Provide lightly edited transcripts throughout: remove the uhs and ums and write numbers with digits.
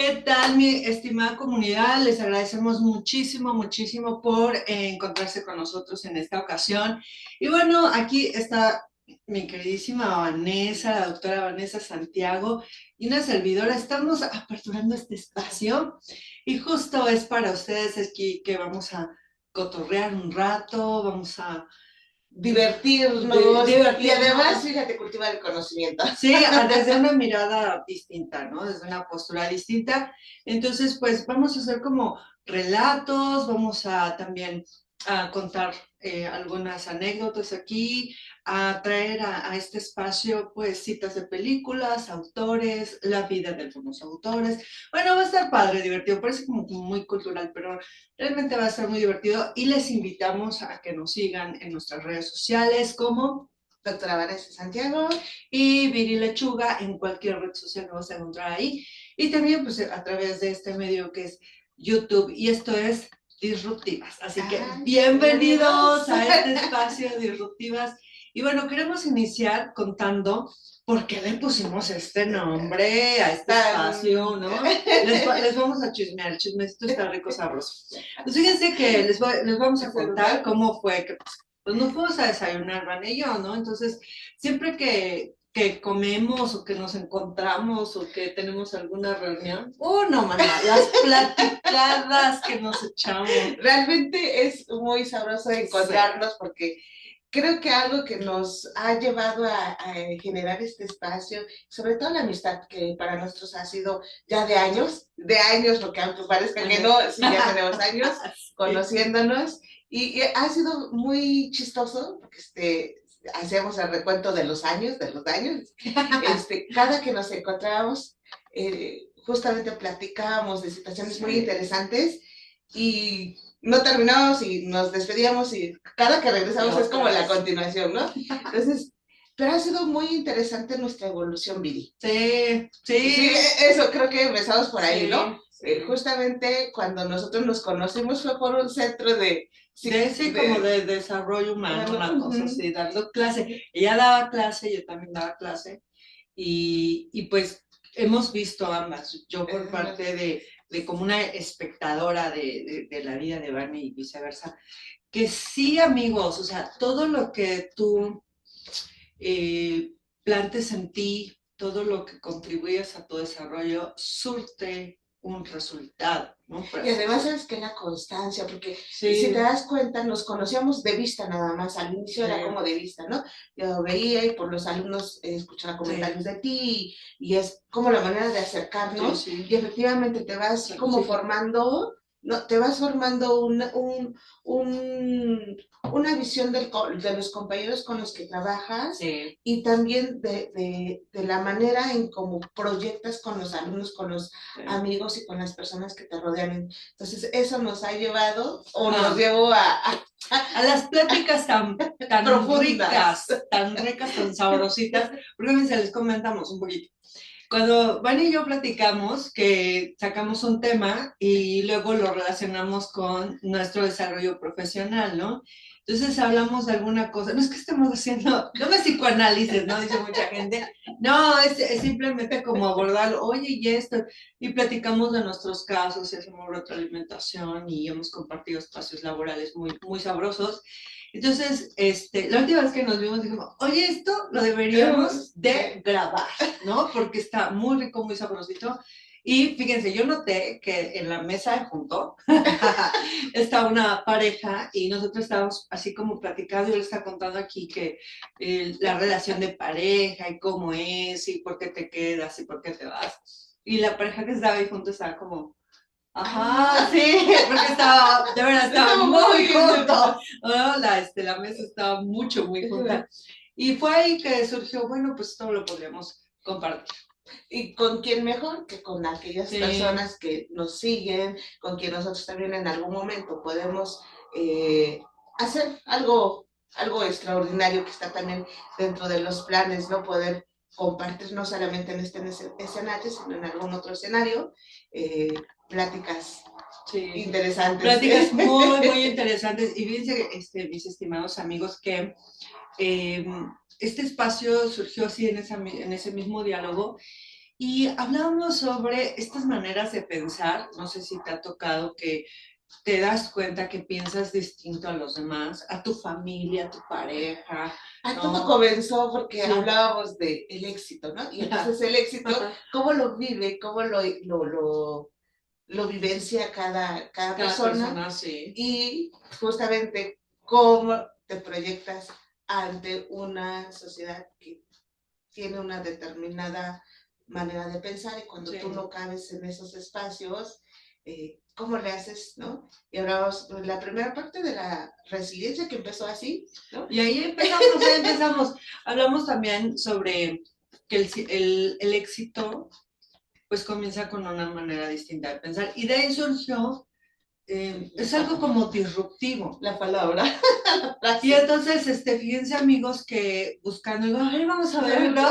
¿Qué tal, mi estimada comunidad? Les agradecemos muchísimo, muchísimo por encontrarse con nosotros en esta ocasión. Y bueno, aquí está mi queridísima Vanessa, la doctora Vanessa Santiago, y una servidora. Estamos aperturando este espacio y justo es para ustedes, es que vamos a cotorrear un rato, vamos a Divertirnos y además, divertirnos. fíjate, cultivar el conocimiento. Sí, desde una mirada distinta, ¿no? Desde una postura distinta. Entonces, pues vamos a hacer como relatos, vamos a también a contar algunas anécdotas aquí, a traer a este espacio, pues, citas de películas, autores, la vida de algunos autores. Bueno, va a estar padre, divertido, parece como muy cultural, pero realmente va a estar muy divertido y les invitamos a que nos sigan en nuestras redes sociales como Doctora Vanessa Santiago. y Viri Lechuga en cualquier red social lo vas a encontrar ahí. Y también pues a través de este medio que es YouTube. Y esto es Disruptivas. Así que bienvenidos a este espacio Disruptivas. Y bueno, queremos iniciar contando por qué le pusimos este nombre a este espacio, ¿no? Les vamos a chismear, el chismecito está rico, sabroso. Pues fíjense que les vamos a contar cómo fue que pues nos fuimos a desayunar, Van y yo, ¿no? Entonces, siempre que comemos o que nos encontramos o que tenemos alguna reunión, no, mana, las platicadas que nos echamos. Realmente es muy sabroso encontrarnos porque creo que algo que nos ha llevado a generar este espacio, sobre todo la amistad que para nosotros ha sido ya de años, lo que aunque parezca que no, sí, ya tenemos años conociéndonos y ha sido muy chistoso porque hacíamos el recuento de los años, cada que nos encontrábamos, justamente platicábamos de situaciones muy interesantes y no terminamos y nos despedíamos y cada que regresamos es como la continuación, ¿no? Entonces, pero ha sido muy interesante nuestra evolución, Viri. Sí, sí. Sí, eso creo que empezamos por ahí, Sí, ¿no? sí. Justamente cuando nosotros nos conocimos fue por un centro como de desarrollo humano, una cosa así, dando clase. Ella daba clase, yo también daba clase, y pues hemos visto ambas. Yo por parte de como una espectadora de la vida de Barney y viceversa, que sí, amigos, o sea, todo lo que tú plantes en ti, todo lo que contribuyes a tu desarrollo, surte un resultado, ¿no? Y además sabes que la constancia, porque sí, si te das cuenta, nos conocíamos de vista nada más, al inicio sí, era como de vista, ¿no? Yo veía y por los alumnos escuchaba comentarios de ti y es como la manera de acercarnos sí, sí. Y efectivamente te vas como formando, no, te vas formando una visión de los compañeros con los que trabajas Sí. y también de la manera en cómo proyectas con los alumnos, con los amigos y con las personas que te rodean. Entonces, eso nos ha llevado o nos llevó a las pláticas tan ricas, tan ricas, tan sabrositas, porque les comentamos un poquito. Cuando Van y yo platicamos que sacamos un tema y luego lo relacionamos con nuestro desarrollo profesional, ¿no? Entonces hablamos de alguna cosa, no es que estemos haciendo, no me psicoanálisis, ¿no? Dice mucha gente, no, es simplemente como abordar, oye, y esto, y platicamos de nuestros casos, y hacemos retroalimentación y hemos compartido espacios laborales muy, muy sabrosos. Entonces, la última vez que nos vimos dijimos, oye, esto lo deberíamos de grabar, ¿no? Porque está muy rico, muy sabrosito. Y fíjense, yo noté que en la mesa de junto está una pareja y nosotros estábamos así como platicando y él está contando aquí que la relación de pareja y cómo es y por qué te quedas y por qué te vas. Y la pareja que estaba ahí junto estaba como, ajá, sí, porque estaba, de verdad, estaba muy junto. ¿No? La mesa estaba mucho, muy junta. Y fue ahí que surgió, bueno, pues todo lo podríamos compartir. ¿Y con quién mejor que con aquellas personas que nos siguen, con quien nosotros también en algún momento podemos hacer algo extraordinario que está también dentro de los planes, ¿no? Poder compartir no solamente en este escenario, sino en algún otro escenario, pláticas interesantes. Pláticas muy, muy interesantes. Y fíjense, mis estimados amigos, que este espacio surgió así en ese mismo diálogo Y hablábamos sobre estas maneras de pensar, no sé si te ha tocado que te das cuenta que piensas distinto a los demás, a tu familia, a tu pareja, Todo ¿no? comenzó porque Sí. hablábamos del éxito, ¿no? Y entonces el éxito, ¿cómo lo vive? ¿Cómo lo vivencia cada persona? Sí. Y justamente cómo te proyectas ante una sociedad que tiene una determinada manera de pensar y cuando tú no cabes en esos espacios, ¿cómo le haces, no? Y hablamos de la primera parte de la resiliencia que empezó así, ¿no? Y ahí empezamos. Hablamos también sobre que el éxito pues comienza con una manera distinta de pensar y de ahí surgió, es algo como disruptivo. La palabra. Y entonces, fíjense amigos que buscando, a ver, vamos a ver, ¿no?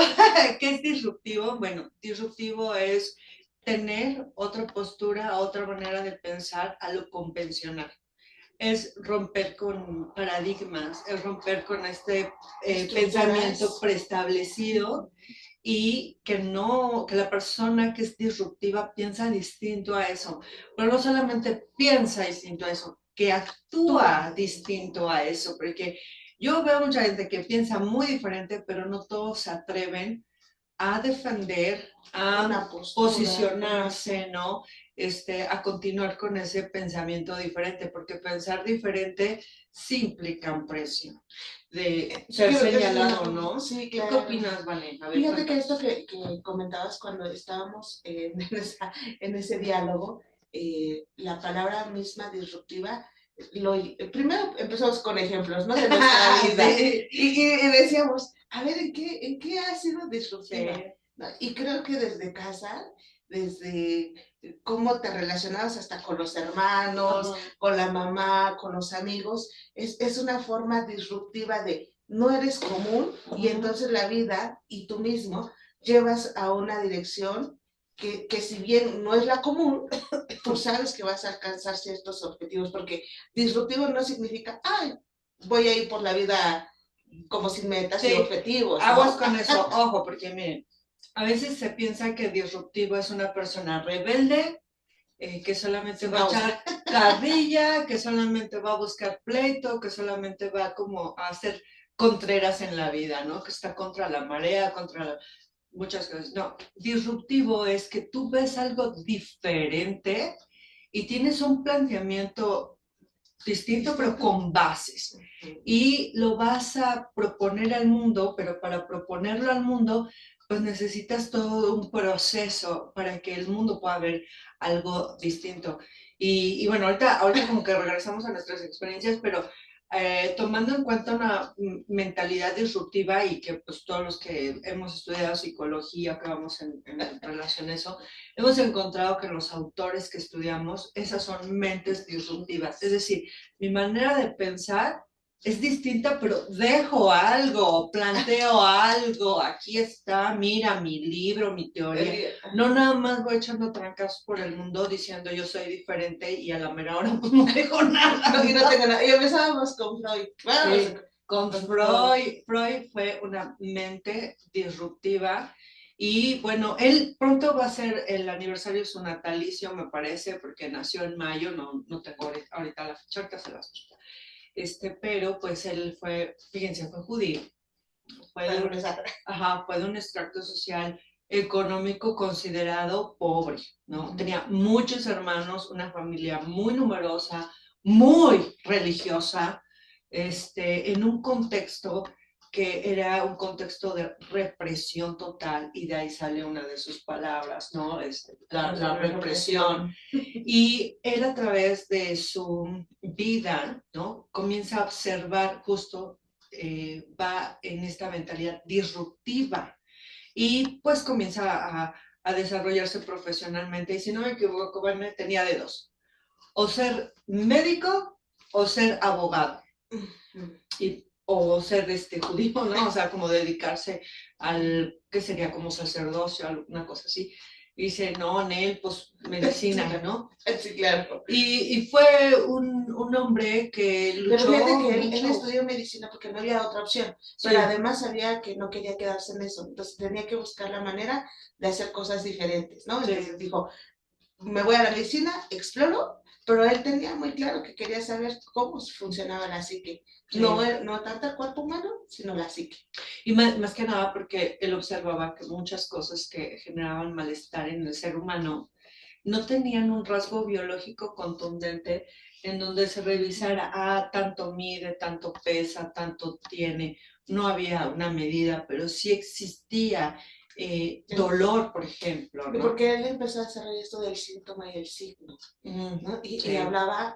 ¿Qué es disruptivo? Bueno, disruptivo es tener otra postura, otra manera de pensar a lo convencional. Es romper con paradigmas, es romper con este pensamiento preestablecido y que no, que la persona que es disruptiva piensa distinto a eso, pero no solamente piensa distinto a eso, que actúa distinto a eso, porque yo veo mucha gente que piensa muy diferente, pero no todos se atreven a defender, a posicionarse, ¿no? A continuar con ese pensamiento diferente, porque pensar diferente sí implica un precio de ser señalado, ¿no? Sí, claro. ¿Qué opinas, Vane? Fíjate que esto que comentabas cuando estábamos en ese diálogo, la palabra misma disruptiva, primero empezamos con ejemplos, ¿no? De nuestra vida. Sí. Y decíamos, a ver, ¿en qué ha sido disruptiva? Sí. ¿No? Y creo que desde casa, desde cómo te relacionabas hasta con los hermanos, con la mamá, con los amigos, es una forma disruptiva de no eres común y entonces la vida y tú mismo llevas a una dirección que si bien no es la común, tú sabes que vas a alcanzar ciertos objetivos, porque disruptivo no significa, ay, voy a ir por la vida como sin metas y objetivos, ¿no? Aguas con eso, ojo, porque miren, a veces se piensa que disruptivo es una persona rebelde, que solamente va a echar carrilla, que solamente va a buscar pleito, que solamente va como a hacer contreras en la vida, ¿no? Que está contra la marea, muchas cosas. No, disruptivo es que tú ves algo diferente y tienes un planteamiento distinto, pero con bases. Y lo vas a proponer al mundo, pero para proponerlo al mundo, pues necesitas todo un proceso para que el mundo pueda ver algo distinto. Y bueno, ahorita como que regresamos a nuestras experiencias, pero tomando en cuenta una mentalidad disruptiva y que pues todos los que hemos estudiado psicología, que vamos en relación a eso, hemos encontrado que los autores que estudiamos, esas son mentes disruptivas. Es decir, mi manera de pensar es distinta, pero dejo algo, planteo algo, aquí está, mira mi libro, mi teoría. No nada más voy echando trancas por el mundo diciendo yo soy diferente y a la mera hora pues no dejo nada. No, y no tengo nada. Y empezábamos con Freud. Bueno, sí, con Freud. Freud fue una mente disruptiva. Y bueno, él pronto va a ser el aniversario de su natalicio, me parece, porque nació en mayo, no tengo ahorita la fecha, ahorita se las busco. Pero pues él fue, fíjense, fue judío, fue de un extracto social económico considerado pobre, ¿no? Tenía muchos hermanos, una familia muy numerosa, muy religiosa, en un contexto que era un contexto de represión total, y de ahí sale una de sus palabras, ¿no? La represión. Y él a través de su vida, ¿no? Comienza a observar justo, va en esta mentalidad disruptiva y pues comienza a desarrollarse profesionalmente. Y si no me equivoco, bueno, tenía de dos, o ser médico o ser abogado. O ser judío, ¿no? O sea, como dedicarse al, ¿qué sería? Como sacerdocio, alguna cosa así. dice, no, Nel, pues medicina, ¿no? Sí, claro. Y fue un hombre que Pero luchó fíjate que él mucho. estudió medicina porque no había otra opción, Sí. pero además sabía que no quería quedarse en eso, entonces tenía que buscar la manera de hacer cosas diferentes, ¿no? Sí. Entonces dijo, me voy a la medicina, exploro, pero él tenía muy claro que quería saber cómo funcionaba la psique. Sí. No tanto el cuerpo humano, sino la psique. Y más que nada porque él observaba que muchas cosas que generaban malestar en el ser humano no tenían un rasgo biológico contundente en donde se revisara, tanto mide, tanto pesa, tanto tiene. No había una medida, pero sí existía dolor, por ejemplo, ¿no? Porque él empezó a desarrollar esto del síntoma y el signo, ¿no? Y hablaba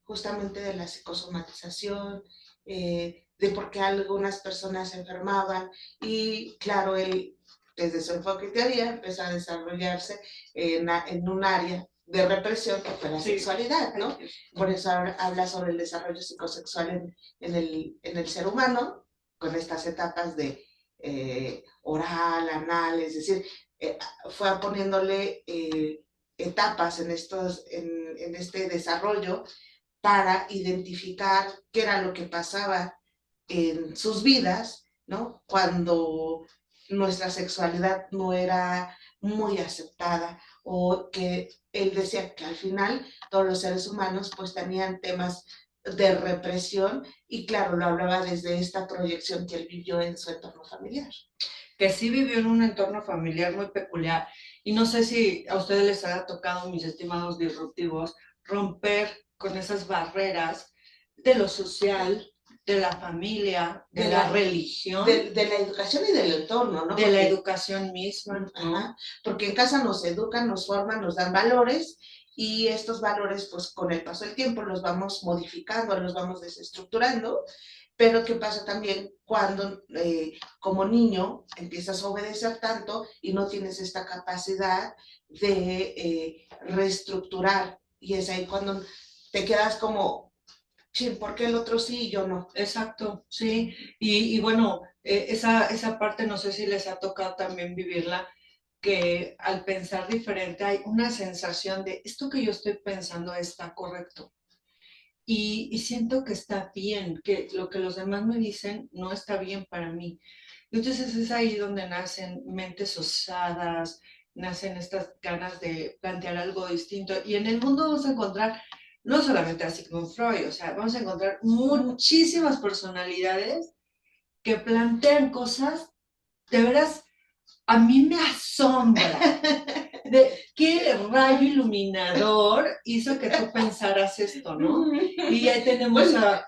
justamente de la psicosomatización, de por qué algunas personas se enfermaban, y claro, él, desde su enfoque y teoría, empezó a desarrollarse en un área de represión que fue la sexualidad, ¿no? Por eso habla sobre el desarrollo psicosexual en el ser humano, con estas etapas de oral, anal, es decir, fue poniéndole etapas en este desarrollo para identificar qué era lo que pasaba en sus vidas, ¿no? Cuando nuestra sexualidad no era muy aceptada, o que él decía que al final todos los seres humanos pues tenían temas de represión, y claro, lo hablaba desde esta proyección que él vivió en su entorno familiar. Que sí vivió en un entorno familiar muy peculiar, y no sé si a ustedes les haya tocado, mis estimados disruptivos, romper con esas barreras de lo social, de la familia, de la religión. De la educación y del entorno, ¿no? De la educación misma, ¿no? Ajá, porque en casa nos educan, nos forman, nos dan valores, y estos valores, pues con el paso del tiempo los vamos modificando, los vamos desestructurando. Pero ¿qué pasa también cuando como niño empiezas a obedecer tanto y no tienes esta capacidad de reestructurar? Y es ahí cuando te quedas como, sí, ¿por qué el otro sí y yo no? Exacto, sí. Y bueno, esa parte no sé si les ha tocado también vivirla, que al pensar diferente hay una sensación de esto que yo estoy pensando está correcto. Y siento que está bien, que lo que los demás me dicen no está bien para mí. Entonces es ahí donde nacen mentes osadas, nacen estas ganas de plantear algo distinto. Y en el mundo vamos a encontrar no solamente a Sigmund Freud, o sea, vamos a encontrar muchísimas personalidades que plantean cosas, de veras, a mí me asombra. De qué rayo iluminador hizo que tú pensaras esto, ¿no? Y ahí tenemos a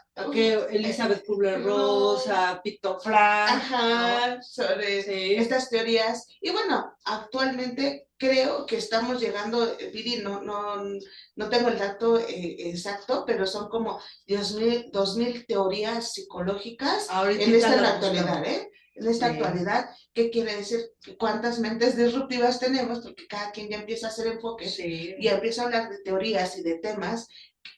Elizabeth Kubler-Ross, a Viktor Frank. Ajá, ¿no? Sobre estas teorías. Y bueno, actualmente creo que estamos llegando, Viri, no tengo el dato exacto, pero son como 2000 teorías psicológicas en esta actualidad, ¿eh? En esta actualidad, ¿qué quiere decir? ¿Cuántas mentes disruptivas tenemos? Porque cada quien ya empieza a hacer enfoques y empieza a hablar de teorías y de temas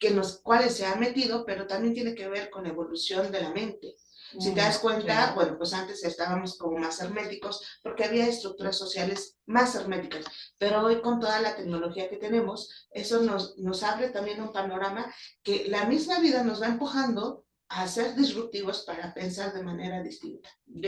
en los cuales se ha metido, pero también tiene que ver con evolución de la mente. Si te das cuenta, bueno, pues antes estábamos como más herméticos porque había estructuras sociales más herméticas, pero hoy con toda la tecnología que tenemos, eso nos abre también un panorama que la misma vida nos va empujando a ser disruptivos para pensar de manera distinta. Y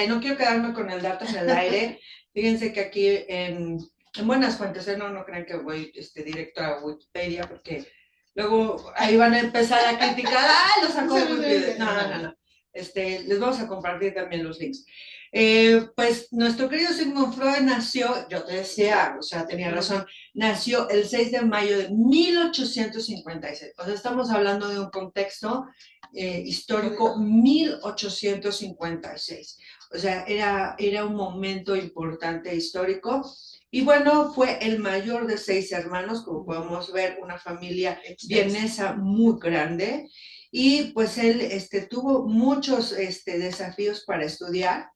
no quiero quedarme con el dato en el aire. Fíjense que aquí en buenas fuentes, no crean que voy directo a Wikipedia, porque luego ahí van a empezar a criticar, lo sacó Wikipedia. No. Les vamos a compartir también los links. Pues nuestro querido Sigmund Freud nació, yo te decía, o sea, tenía razón, nació el 6 de mayo de 1856. O sea, estamos hablando de un contexto histórico 1856. O sea, era un momento importante histórico. Y bueno, fue el mayor de 6 hermanos, como podemos ver, una familia vienesa muy grande. Y pues él tuvo muchos desafíos para estudiar,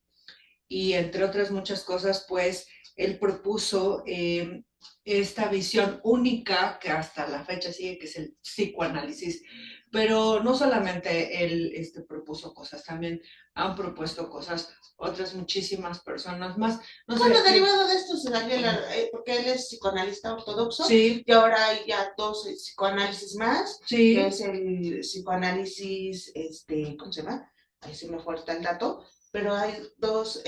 y entre otras muchas cosas, pues él propuso esta visión única que hasta la fecha sigue, que es el psicoanálisis. Pero no solamente él propuso cosas, también han propuesto cosas otras muchísimas personas más. No sé, bueno, derivado de estos Daniel, porque él es psicoanalista ortodoxo, sí. y ahora hay ya dos psicoanálisis más, sí. que es el psicoanálisis, ¿cómo se llama? Ahí se me falta el dato, pero hay dos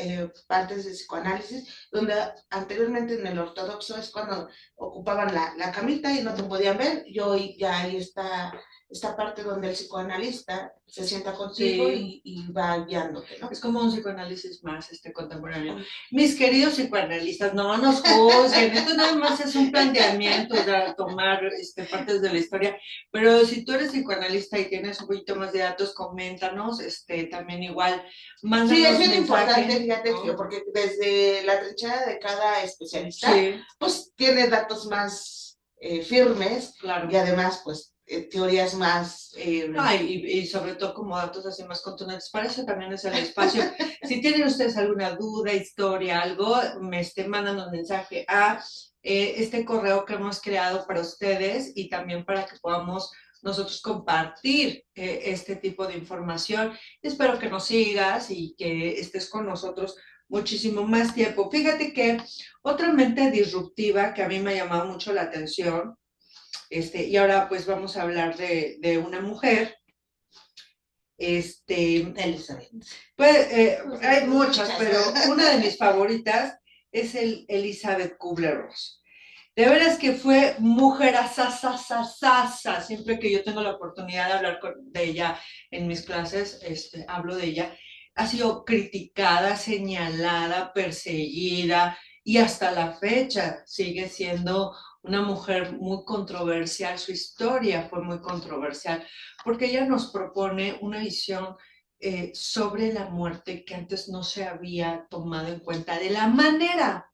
partes de psicoanálisis, donde anteriormente en el ortodoxo es cuando ocupaban la camita y no te podían ver, y hoy ya hay esta parte donde el psicoanalista se sienta contigo Sí. y va guiándote, ¿no? Es como un psicoanálisis más contemporáneo. Mis queridos psicoanalistas, no nos juzguen, esto nada más es un planteamiento de tomar partes de la historia, pero si tú eres psicoanalista y tienes un poquito más de datos, coméntanos, también igual, mándanos Sí, es bien mensaje, importante, fíjate, ¿no? porque desde la trinchera de cada especialista, sí. pues tiene datos más firmes, claro. Y además, pues, teorías más... y sobre todo como datos así más contundentes. Para eso también es el espacio. Si tienen ustedes alguna duda, historia, algo, me mandan un mensaje a este correo que hemos creado para ustedes y también para que podamos nosotros compartir este tipo de información. Espero que nos sigas y que estés con nosotros muchísimo más tiempo. Fíjate que otra mente disruptiva que a mí me ha llamado mucho la atención, y ahora pues vamos a hablar de una mujer, Elizabeth. Pues hay muchas, pero una de mis favoritas es Elizabeth Kubler-Ross. De veras que fue mujer asasasasasa. Siempre que yo tengo la oportunidad de hablar de ella en mis clases, hablo de ella. Ha sido criticada, señalada, perseguida y hasta la fecha sigue siendo una mujer muy controversial. Su historia fue muy controversial porque ella nos propone una visión sobre la muerte que antes no se había tomado en cuenta de la manera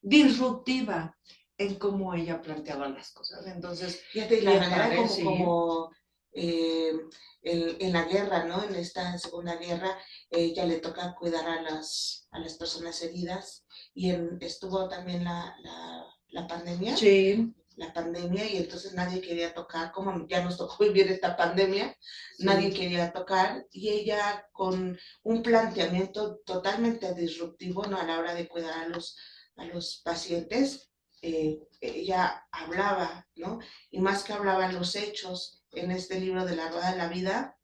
disruptiva en cómo ella planteaba las cosas. Entonces, fíjate, la manera padre, como en la guerra, ¿no? En esta Segunda Guerra, ella le toca cuidar a las personas heridas y estuvo también la pandemia. Sí. La pandemia y entonces nadie quería tocar, como ya nos tocó vivir esta pandemia, sí. Nadie quería tocar y ella con un planteamiento totalmente disruptivo, ¿no? A la hora de cuidar a los pacientes, ella hablaba, ¿no? Y más que hablaban los hechos en este libro de La Rueda de la Vida,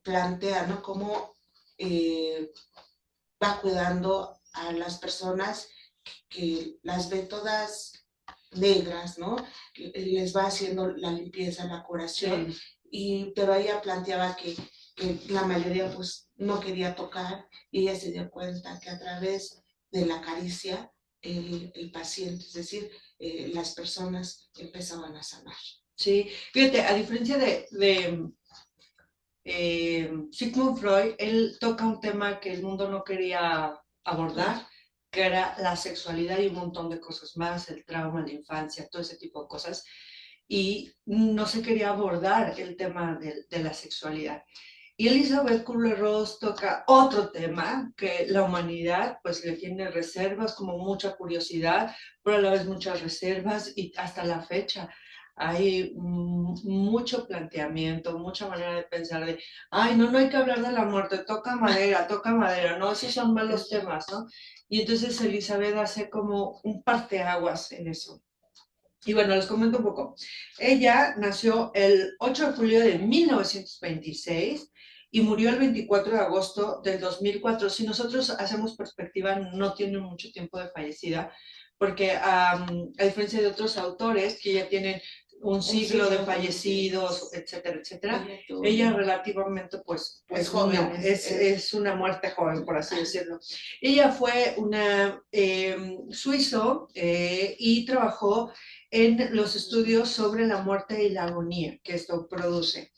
plantea, ¿no? Cómo va cuidando a las personas que las ve todas negras, ¿no? Les va haciendo la limpieza, la curación, sí. Pero ella planteaba que la mayoría pues no quería tocar y ella se dio cuenta que a través de la caricia el paciente, es decir, las personas empezaban a sanar. Sí, fíjate, a diferencia de Sigmund Freud, él toca un tema que el mundo no quería abordar, que era la sexualidad y un montón de cosas más, el trauma, la infancia, todo ese tipo de cosas, y no se quería abordar el tema de la sexualidad. Y Elizabeth Kubler-Ross toca otro tema que la humanidad pues le tiene reservas, como mucha curiosidad, pero a la vez muchas reservas y hasta la fecha hay mucho planteamiento, mucha manera de pensar de, ay, no hay que hablar de la muerte, toca madera, no, esos son malos temas, ¿no? Y entonces Elizabeth hace como un parteaguas en eso. Y bueno, les comento un poco. Ella nació el 8 de julio de 1926 y murió el 24 de agosto del 2004. Si nosotros hacemos perspectiva, no tiene mucho tiempo de fallecida, porque a diferencia de otros autores que ya tienen un siglo de fallecidos, etcétera, etcétera, ella relativamente, pues es joven. No, es una muerte joven, por así decirlo. Ella fue una suizo y trabajó en los estudios sobre la muerte y la agonía que esto produce.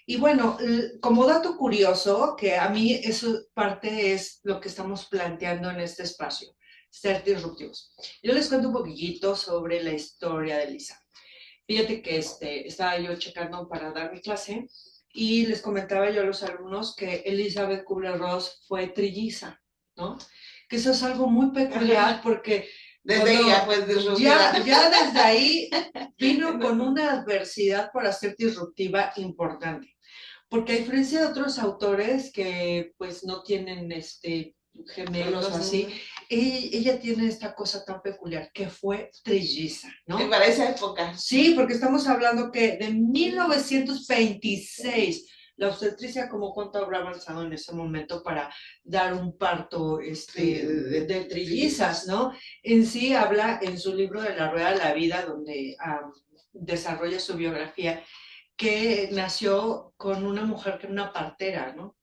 Y bueno, como dato curioso, que a mí eso parte es lo que estamos planteando en este espacio, ser disruptivos. Yo les cuento un poquitito sobre la historia de Lisa. Fíjate que estaba yo checando para dar mi clase y les comentaba yo a los alumnos que Elizabeth Kubler-Ross fue trilliza, ¿no? Que eso es algo muy peculiar porque desde ella, pues, ya desde ahí vino con una adversidad para ser disruptiva importante. Porque a diferencia de otros autores que pues no tienen gemelos o así, ella tiene esta cosa tan peculiar, que fue trilliza, ¿no? Y para esa época. Sí, porque estamos hablando que de 1926, la obstetricia, como cuánto habrá avanzado en ese momento para dar un parto de trillizas, ¿no? En sí habla en su libro de La Rueda de la Vida, donde desarrolla su biografía, que nació con una mujer que era una partera, ¿no?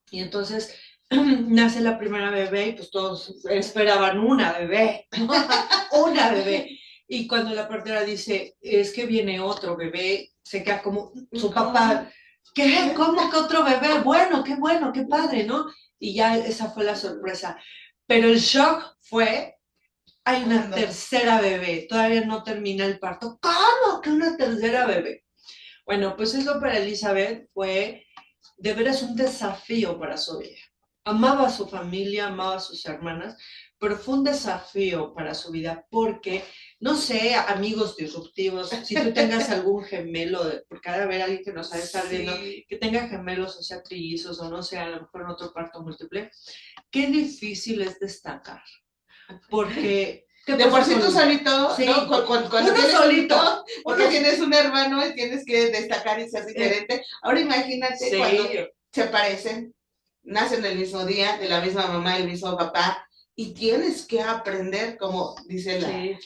Y entonces nace la primera bebé y pues todos esperaban una bebé, una bebé. Y cuando la partera dice, es que viene otro bebé, se queda como su papá, ¿qué? ¿Cómo que otro bebé? Bueno, qué padre, ¿no? Y ya esa fue la sorpresa. Pero el shock fue, hay una tercera bebé, todavía no termina el parto. ¿Cómo que una tercera bebé? Bueno, pues eso para Elizabeth fue de veras un desafío para su vida. Amaba a su familia, amaba a sus hermanas, pero fue un desafío para su vida porque, no sé, amigos disruptivos, si tú tengas algún gemelo, porque ha de haber alguien que nos ha de estar viendo, que tenga gemelos, o sea, trillizos, o no sé, a lo mejor en otro parto múltiple, qué difícil es destacar, porque de por sí tú solito, sí, ¿no? Cuando uno solito, porque tienes un hermano y tienes que destacar y ser diferente. Ahora imagínate cuando se parecen, nacen el mismo día, de la misma mamá, el mismo papá, y tienes que aprender, como dice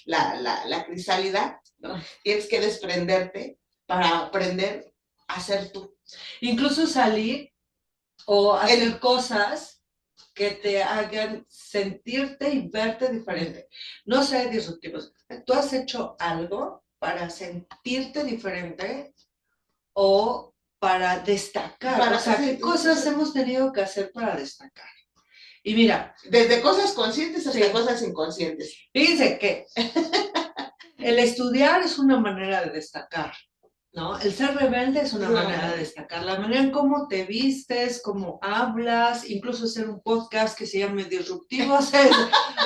la crisálida, ¿no? Tienes que desprenderte para aprender a ser tú. Incluso salir o hacer cosas que te hagan sentirte y verte diferente. No sé, disruptivos. ¿Tú has hecho algo para sentirte diferente o para destacar? O sea, ¿qué cosas hemos tenido que hacer para destacar? Y mira, desde cosas conscientes hasta cosas inconscientes. Fíjense que el estudiar es una manera de destacar, ¿no? El ser rebelde es una manera de destacar. La manera en cómo te vistes, cómo hablas, incluso hacer un podcast que se llame Disruptivos es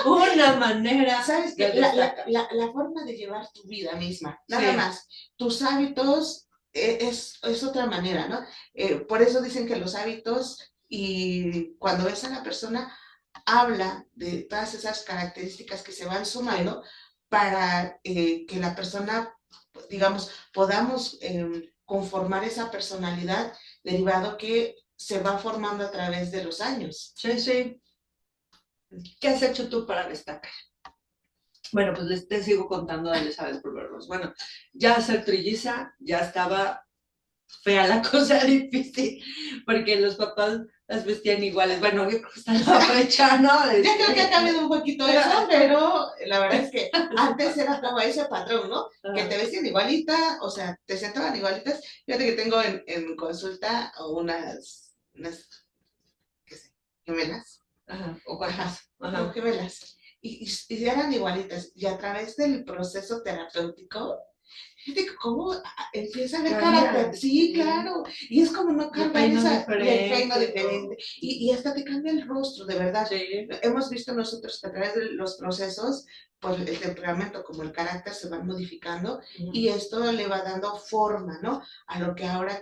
una manera. ¿Sabes qué? La forma de llevar tu vida misma, nada más. Tus hábitos es otra manera, ¿no? Por eso dicen que los hábitos, y cuando ves a la persona, habla de todas esas características que se van sumando para que la persona, digamos, podamos conformar esa personalidad derivado que se va formando a través de los años. Sí. ¿Qué has hecho tú para destacar? Bueno, pues te sigo contando de Elizabeth Burgos. Bueno, ya ser trilliza, ya estaba fea la cosa, difícil, porque los papás las vestían iguales. Bueno, yo creo que está en la fecha, ¿no? Ya creo que ha cambiado un poquito eso, pero la verdad es que antes era como ese patrón, ¿no? Que te vestían igualita, o sea, te sentaban igualitas. Fíjate que tengo en consulta unas ¿qué sé? Gemelas. O cuántas. No, gemelas. Y eran igualitas. Y a través del proceso terapéutico, fíjate cómo empieza a ver carácter. Sí, claro. Y es como no cambiar esa peino diferente. Y hasta te cambia el rostro, de verdad. Sí. Hemos visto nosotros que a través de los procesos, pues el temperamento como el carácter se van modificando y esto le va dando forma, ¿no? A lo que ahora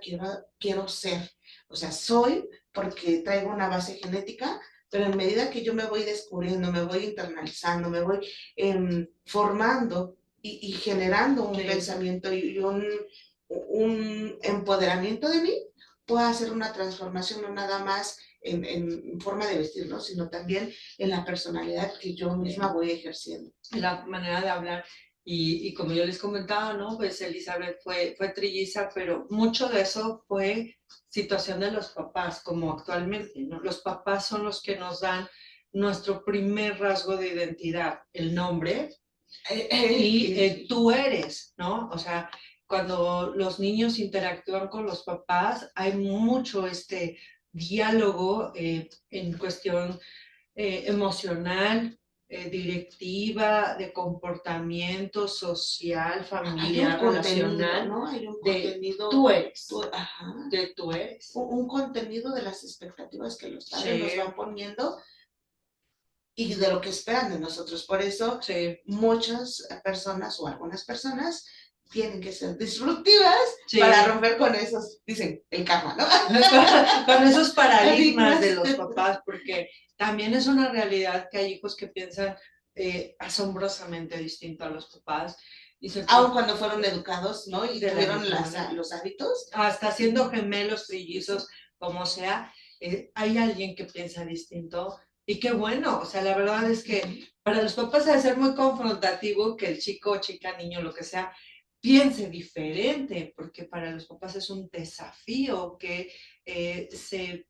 quiero ser. O sea, soy porque traigo una base genética, pero en medida que yo me voy descubriendo, me voy internalizando, me voy formando y generando un pensamiento y un empoderamiento de mí, puedo hacer una transformación no nada más en forma de vestir, ¿no? Sino también en la personalidad que yo misma voy ejerciendo. La manera de hablar. Y como yo les comentaba, ¿no? Pues Elizabeth fue trilliza, pero mucho de eso fue situación de los papás, como actualmente, ¿no? Los papás son los que nos dan nuestro primer rasgo de identidad, el nombre, y tú eres, ¿no? O sea, cuando los niños interactúan con los papás, hay mucho diálogo en cuestión emocional, directiva, de comportamiento social, familiar, relacional, ¿no? Hay un contenido. Tú eres. De tú eres. Un contenido de las expectativas que los padres nos van poniendo y de lo que esperan de nosotros. Por eso muchas personas o algunas personas tienen que ser disruptivas para romper con esos, dicen, el karma, ¿no? Con esos paradigmas de los papás, porque también es una realidad que hay hijos que piensan asombrosamente distinto a los papás. Aun cuando fueron educados, ¿no? Y tuvieron los hábitos. Hasta siendo gemelos, trillizos, como sea, hay alguien que piensa distinto. Y qué bueno, o sea, la verdad es que para los papás debe ser muy confrontativo que el chico, chica, niño, lo que sea, piense diferente, porque para los papás es un desafío que se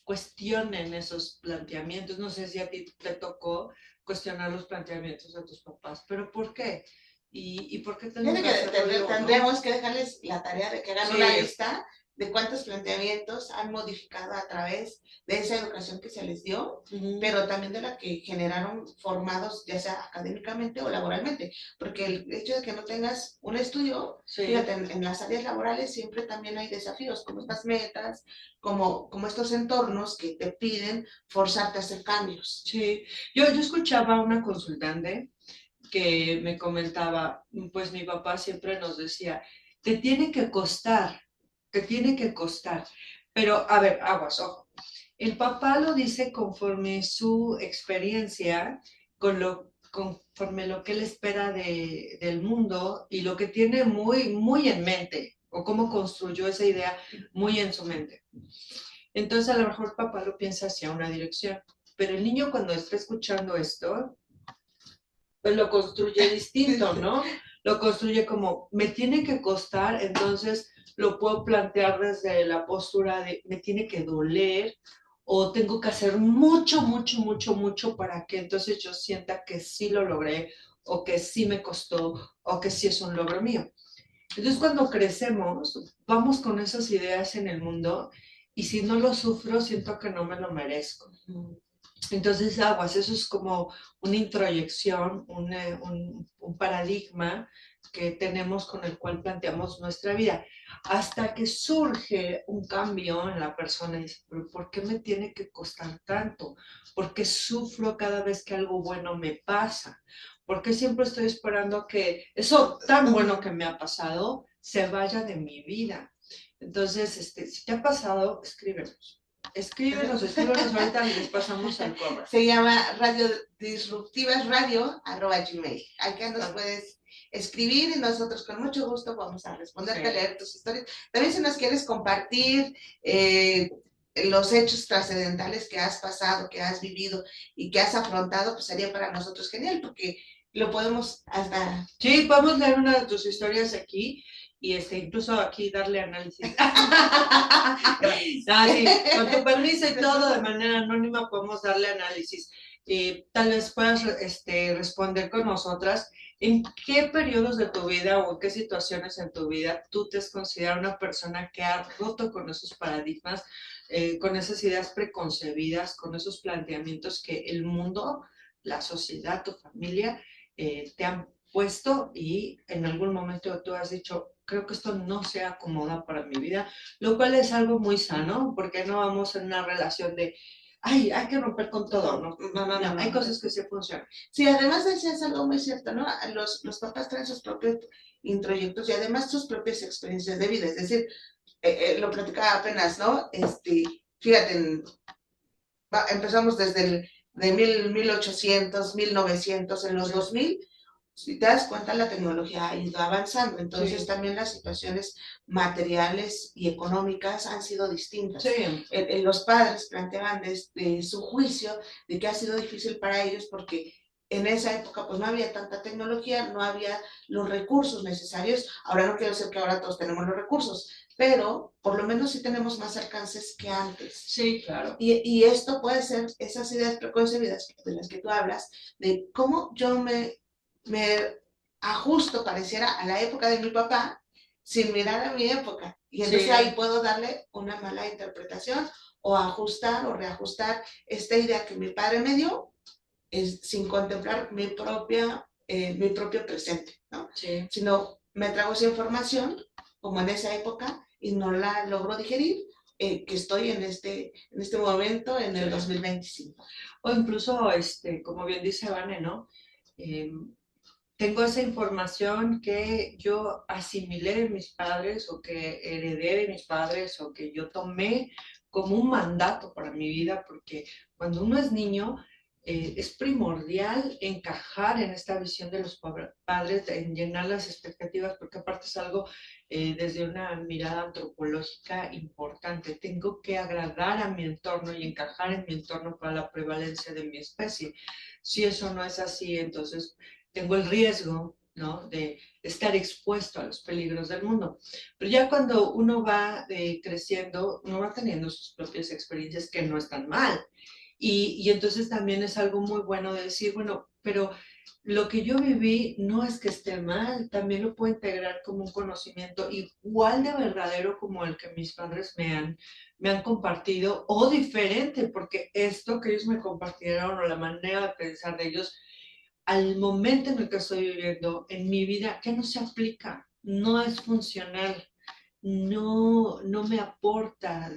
cuestionen esos planteamientos. No sé si a ti te tocó cuestionar los planteamientos de tus papás, pero ¿por qué? ¿Y por qué tendríamos que dejarles la tarea de que hagan una lista de cuántos planteamientos han modificado a través de esa educación que se les dio, pero también de la que generaron formados, ya sea académicamente o laboralmente, porque el hecho de que no tengas un estudio, fíjate, en las áreas laborales siempre también hay desafíos, como estas metas, como estos entornos que te piden forzarte a hacer cambios. Sí, yo escuchaba a una consultante que me comentaba, pues mi papá siempre nos decía, te tiene que costar, pero a ver, aguas, ojo, el papá lo dice conforme su experiencia, conforme lo que él espera del mundo y lo que tiene muy, muy en mente, o cómo construyó esa idea muy en su mente. Entonces a lo mejor papá lo piensa hacia una dirección, pero el niño cuando está escuchando esto, pues lo construye distinto, ¿no? Lo construye como, me tiene que costar, entonces lo puedo plantear desde la postura de, me tiene que doler, o tengo que hacer mucho, mucho, mucho, mucho para que entonces yo sienta que sí lo logré, o que sí me costó, o que sí es un logro mío. Entonces cuando crecemos, vamos con esas ideas en el mundo, y si no lo sufro, siento que no me lo merezco. Entonces, aguas, eso es como una introyección, un paradigma que tenemos con el cual planteamos nuestra vida, hasta que surge un cambio en la persona y dice, pero ¿por qué me tiene que costar tanto? ¿Por qué sufro cada vez que algo bueno me pasa? ¿Por qué siempre estoy esperando que eso tan bueno que me ha pasado se vaya de mi vida? Entonces, si te ha pasado, escríbenos. Escríbenos ahorita y les pasamos el correo. Se llama Radio Disruptivas Radio @gmail. Acá nos puedes escribir y nosotros con mucho gusto vamos a responderte, a leer tus historias. También si nos quieres compartir los hechos trascendentales que has pasado, que has vivido y que has afrontado, pues sería para nosotros genial porque lo podemos hasta... Sí, podemos leer una de tus historias aquí y incluso aquí darle análisis. Sí, con tu permiso y todo, de manera anónima podemos darle análisis. Tal vez puedas responder con nosotras en qué periodos de tu vida o en qué situaciones en tu vida tú te has considerado una persona que ha roto con esos paradigmas, con esas ideas preconcebidas, con esos planteamientos que el mundo, la sociedad, tu familia te han puesto y en algún momento tú has dicho, creo que esto no se acomoda para mi vida, lo cual es algo muy sano, porque no vamos en una relación de, ay, hay que romper con todo, no, hay cosas que sí funcionan. Sí, además decías algo muy cierto, ¿no? Los papás traen sus propios introyectos y además sus propias experiencias de vida, es decir, lo platicaba apenas, ¿no? Fíjate, empezamos desde de 1800, 1900, en los 2000, si te das cuenta, la tecnología ha ido avanzando, entonces también las situaciones materiales y económicas han sido distintas. Los padres planteaban desde su juicio de que ha sido difícil para ellos porque en esa época pues no había tanta tecnología, no había los recursos necesarios. Ahora no quiero decir que ahora todos tenemos los recursos, pero por lo menos sí tenemos más alcances que antes. Sí, claro. Y esto puede ser esas ideas preconcebidas de las que tú hablas, de cómo yo me ajusto, pareciera, a la época de mi papá, sin mirar a mi época. Y entonces ahí puedo darle una mala interpretación o ajustar o reajustar esta idea que mi padre me dio sin contemplar mi propio presente, ¿no? Sino me trago esa información como en esa época y no la logro digerir, que estoy en este momento, en el 2025. O incluso, como bien dice Vane, ¿no? tengo esa información que yo asimilé de mis padres o que heredé de mis padres o que yo tomé como un mandato para mi vida, porque cuando uno es niño es primordial encajar en esta visión de los padres, en llenar las expectativas, porque aparte es algo desde una mirada antropológica importante. Tengo que agradar a mi entorno y encajar en mi entorno para la prevalencia de mi especie. Si eso no es así, entonces tengo el riesgo, ¿no?, de estar expuesto a los peligros del mundo. Pero ya cuando uno va creciendo, uno va teniendo sus propias experiencias que no están mal. Y entonces también es algo muy bueno de decir, bueno, pero lo que yo viví no es que esté mal, también lo puedo integrar como un conocimiento igual de verdadero como el que mis padres me han compartido, o diferente, porque esto que ellos me compartieron o la manera de pensar de ellos al momento en el que estoy viviendo en mi vida, que no se aplica, no es funcional, no me aporta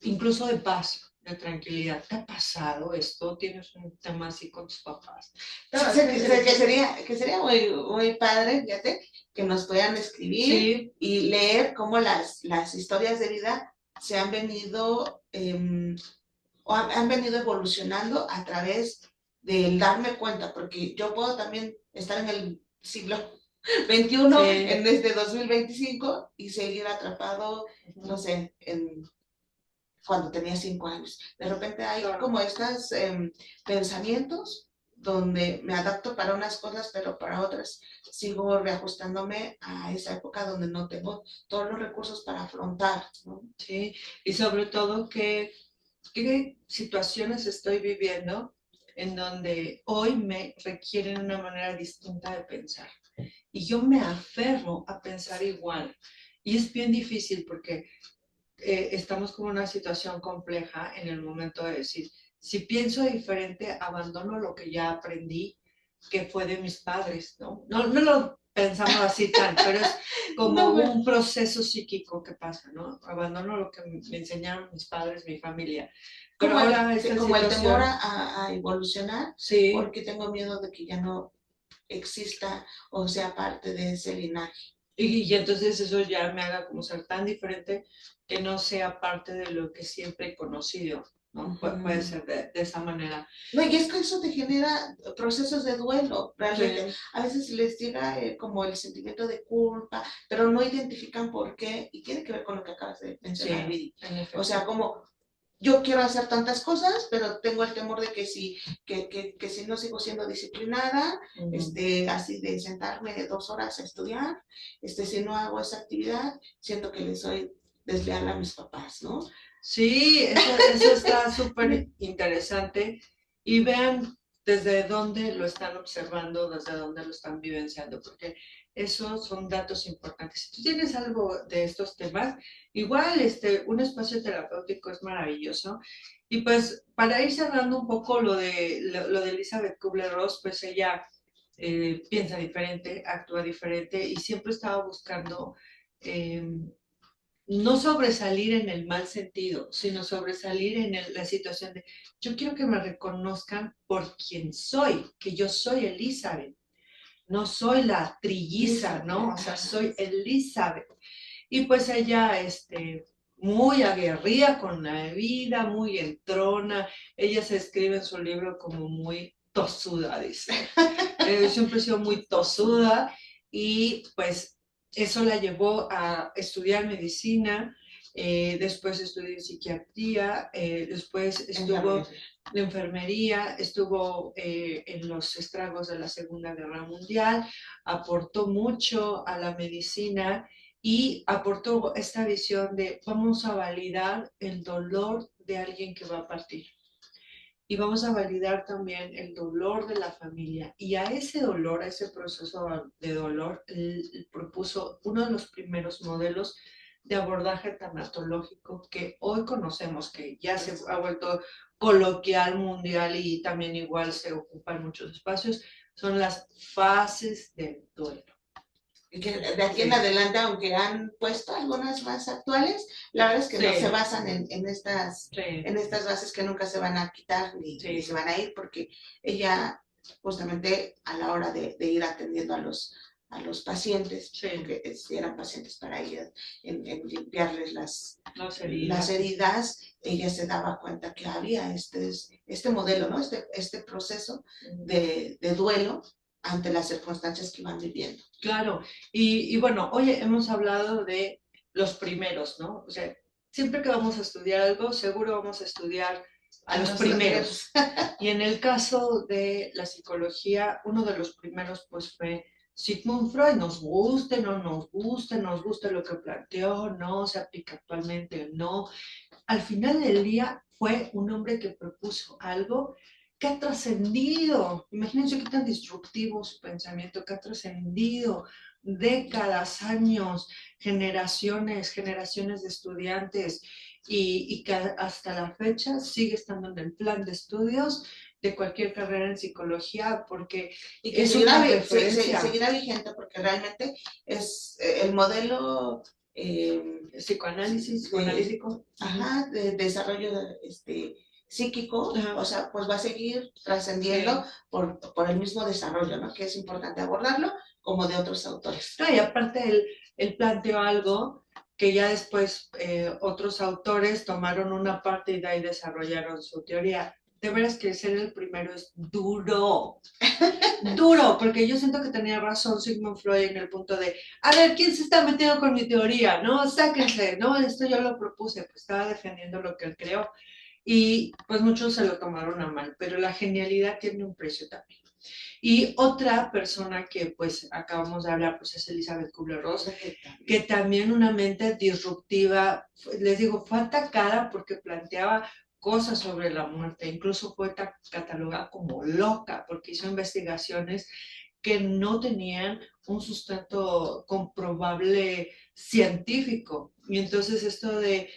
incluso de paz, de tranquilidad. ¿Te ha pasado esto? ¿Tienes un tema así con tus papás? No, que sería muy, muy padre, fíjate, que nos puedan escribir Sí. y leer cómo las historias de vida se han venido, o han venido evolucionando a través del darme cuenta, porque yo puedo también estar en el siglo XXI, Sí. en este 2025, y seguir atrapado, no sé, cuando tenía 5 años. De repente hay como estos pensamientos donde me adapto para unas cosas, pero para otras sigo reajustándome a esa época donde no tengo todos los recursos para afrontar, ¿no? Sí, y sobre todo qué situaciones estoy viviendo en donde hoy me requieren una manera distinta de pensar. Y yo me aferro a pensar igual. Y es bien difícil porque estamos como en una situación compleja en el momento de decir, si pienso diferente, abandono lo que ya aprendí, que fue de mis padres, ¿no? No lo pensamos así tan, pero es como No, un proceso psíquico que pasa, ¿no? Abandono lo que me enseñaron mis padres, mi familia. Pero ahora esta como el situación, temor a evolucionar, sí, porque tengo miedo de que ya no exista o sea parte de ese linaje. y entonces eso ya me haga como ser tan diferente que no sea parte de lo que siempre he conocido, ¿no? Puede ser de esa manera. No, y es que eso te genera procesos de duelo, realmente. Sí. A veces les llega como el sentimiento de culpa, pero no identifican por qué, y tiene que ver con lo que acabas de mencionar, Viri. O sea, como yo quiero hacer tantas cosas, pero tengo el temor de que que si no sigo siendo disciplinada, así de sentarme 2 horas a estudiar, si no hago esa actividad, siento que le soy desleal a mis papás, ¿no? Sí, eso está súper interesante. Y vean desde dónde lo están observando, desde dónde lo están vivenciando, porque esos son datos importantes. Si tú tienes algo de estos temas, igual un espacio terapéutico es maravilloso. Y pues para ir cerrando un poco lo de Elizabeth Kubler-Ross, pues ella piensa diferente, actúa diferente y siempre estaba buscando no sobresalir en el mal sentido, sino sobresalir en la situación de yo quiero que me reconozcan por quien soy, que yo soy Elizabeth, no soy la trilliza, ¿no? O sea, soy Elizabeth. Y pues ella, muy aguerrida con la vida, muy entrona, ella se escribe en su libro como muy tosuda, dice. Siempre he sido muy tosuda y pues eso la llevó a estudiar medicina, después estudió psiquiatría, después estuvo de enfermería, estuvo en los estragos de la Segunda Guerra Mundial, aportó mucho a la medicina y aportó esta visión de vamos a validar el dolor de alguien que va a partir y vamos a validar también el dolor de la familia. Y a ese dolor, a ese proceso de dolor, él propuso uno de los primeros modelos de abordaje tanatológico que hoy conocemos, que ya se ha vuelto coloquial mundial y también igual se ocupa en muchos espacios, son las fases del duelo. Que de aquí en adelante, aunque han puesto algunas más actuales, la verdad es que no se basan en estas bases que nunca se van a quitar ni se van a ir, porque ella justamente a la hora de ir atendiendo a los pacientes, Sí. porque eran pacientes para ir en limpiarles las heridas. heridas, ella se daba cuenta que había este modelo, ¿no? Este proceso de duelo ante las circunstancias que iban viviendo. Claro, y bueno, hoy hemos hablado de los primeros, ¿no? O sea, siempre que vamos a estudiar algo, seguro vamos a estudiar a los primeros. Y en el caso de la psicología, uno de los primeros pues fue Sigmund Freud. Nos guste, no nos guste, nos guste lo que planteó, no se aplica actualmente, no. Al final del día fue un hombre que propuso algo que ha trascendido. Imagínense qué tan disruptivo su pensamiento, que ha trascendido décadas, años, generaciones de estudiantes y que hasta la fecha sigue estando en el plan de estudios de cualquier carrera en psicología, porque y que es seguirá, una referencia. Seguirá vigente, porque realmente es el modelo psicoanalítico. De desarrollo psíquico, o sea, pues va a seguir trascendiendo por el mismo desarrollo, ¿no? Que es importante abordarlo, como de otros autores. No, y aparte él planteó algo que ya después otros autores tomaron una parte y de ahí desarrollaron su teoría. De veras que ser el primero es duro, duro, porque yo siento que tenía razón Sigmund Freud en el punto de, a ver, ¿quién se está metiendo con mi teoría? No, sáquense, no, esto yo lo propuse, pues estaba defendiendo lo que él creó. Y pues muchos se lo tomaron a mal, pero la genialidad tiene un precio también. Y otra persona que pues acabamos de hablar pues es Elizabeth Kubler-Ross, que también una mente disruptiva, les digo, fue atacada porque planteaba cosas sobre la muerte, incluso fue catalogada como loca porque hizo investigaciones que no tenían un sustento comprobable científico. Y entonces esto de